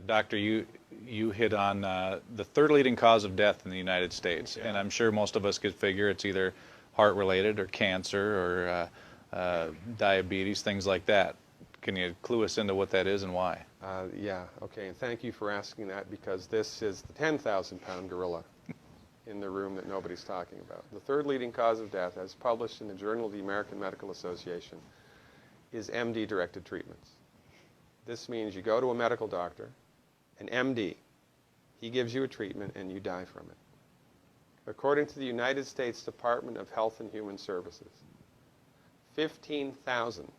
Doctor, you hit on the third leading cause of death in the United States, and I'm sure most of us could figure it's either heart-related or cancer or diabetes, things like that. Can you clue us into what that is and why? Yeah, okay, and thank you for asking that, because this is the 10,000-pound gorilla in the room that nobody's talking about. The third leading cause of death, as published in the Journal of the American Medical Association, is MD-directed treatments. This means you go to a medical doctor, an MD. He gives you a treatment and you die from it. According to the United States Department of Health and Human Services, 15,000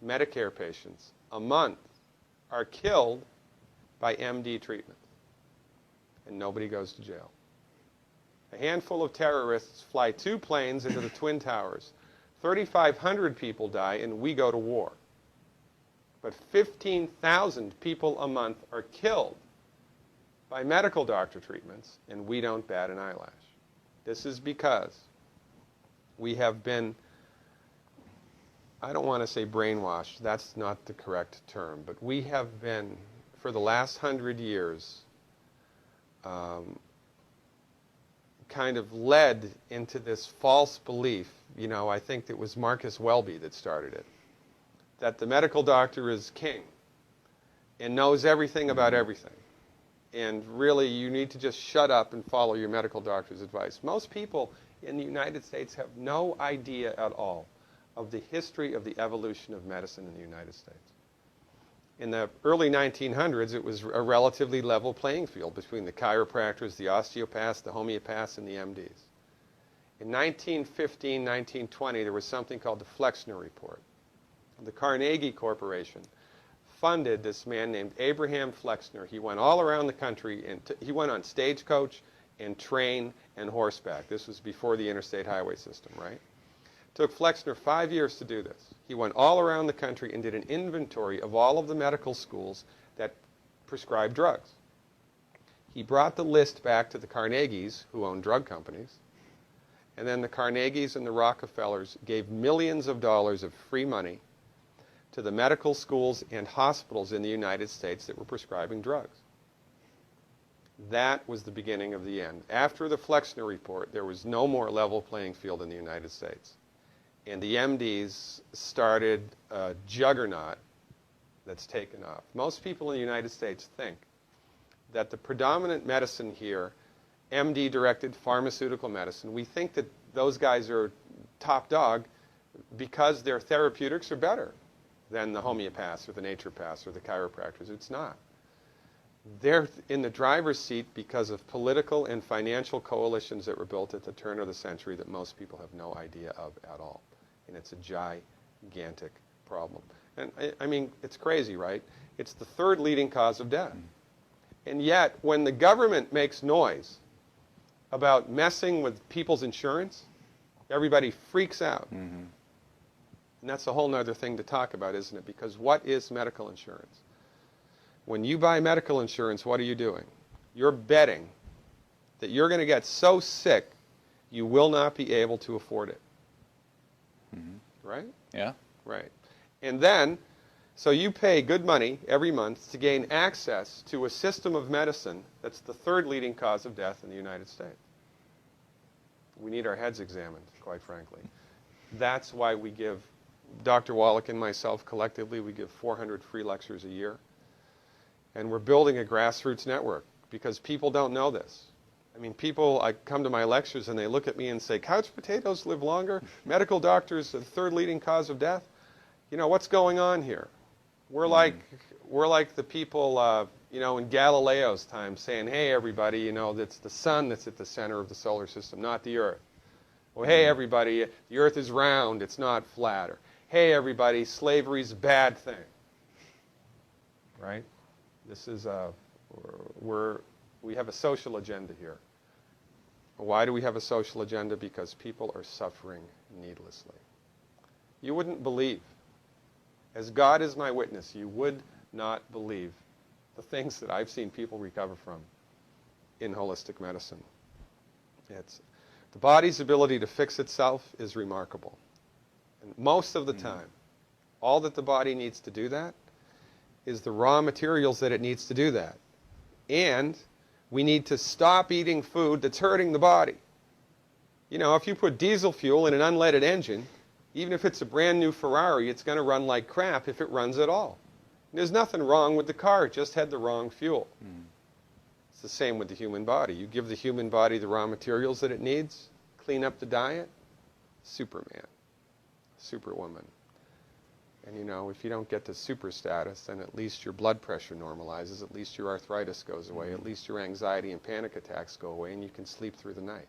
Medicare patients a month are killed by MD treatment, and nobody goes to jail. A handful of terrorists fly 2 planes into the Twin Towers. 3,500 people die, and we go to war. But 15,000 people a month are killed by medical doctor treatments, and we don't bat an eyelash. This is because we have been, I don't want to say brainwashed, that's not the correct term, but we have been, for the last 100 years, kind of led into this false belief. You know, I think it was Marcus Welby that started it, that the medical doctor is king and knows everything about everything. And really, you need to just shut up and follow your medical doctor's advice. Most people in the United States have no idea at all of the history of the evolution of medicine in the United States. In the early 1900s, it was a relatively level playing field between the chiropractors, the osteopaths, the homeopaths, and the MDs. In 1915, 1920, there was something called the Flexner Report. The Carnegie Corporation funded this man named Abraham Flexner. He went all around the country, and he went on stagecoach and train and horseback. This was before the interstate highway system, right? It took Flexner 5 years to do this. He went all around the country and did an inventory of all of the medical schools that prescribed drugs. He brought the list back to the Carnegies, who owned drug companies, and then the Carnegies and the Rockefellers gave millions of dollars of free money to the medical schools and hospitals in the United States that were prescribing drugs. That was the beginning of the end. After the Flexner Report, there was no more level playing field in the United States. And the MDs started a juggernaut that's taken off. Most people in the United States think that the predominant medicine here, MD-directed pharmaceutical medicine, we think that those guys are top dog because their therapeutics are better than the homeopaths or the naturopaths or the chiropractors. It's not. They're in the driver's seat because of political and financial coalitions that were built at the turn of the century that most people have no idea of at all. And it's a gigantic problem. And I mean, it's crazy, right? It's the third leading cause of death. And yet, when the government makes noise about messing with people's insurance, everybody freaks out. Mm-hmm. And that's a whole other thing to talk about, isn't it? Because what is medical insurance? When you buy medical insurance, what are you doing? You're betting that you're going to get so sick you will not be able to afford it. Mm-hmm. Right? Yeah. Right. And then, so you pay good money every month to gain access to a system of medicine that's the third leading cause of death in the United States. We need our heads examined, quite frankly. That's why we give, Dr. Wallach and myself collectively, we give 400 free lectures a year. And we're building a grassroots network because people don't know this. I mean, people, I come to my lectures and they look at me and say, couch potatoes live longer? Medical doctors, the third leading cause of death? You know, what's going on here? We're like the people, you know, in Galileo's time saying, hey, everybody, you know, it's the sun that's at the center of the solar system, not the Earth. Well, hey, everybody, the Earth is round, it's not flat. Or, hey, everybody, slavery's a bad thing. Right? This is we have a social agenda here. Why do we have a social agenda? Because people are suffering needlessly. You wouldn't believe, as God is my witness, you would not believe the things that I've seen people recover from in holistic medicine. The body's ability to fix itself is remarkable. And most of the time, all that the body needs to do that is the raw materials that it needs to do that. And we need to stop eating food that's hurting the body. You know, if you put diesel fuel in an unleaded engine, even if it's a brand new Ferrari, it's going to run like crap if it runs at all. And there's nothing wrong with the car, it just had the wrong fuel. It's the same with the human body. You give the human body the raw materials that it needs, clean up the diet, Superman, Superwoman. And you know, if you don't get to super status, then at least your blood pressure normalizes, at least your arthritis goes away, at least your anxiety and panic attacks go away, and you can sleep through the night.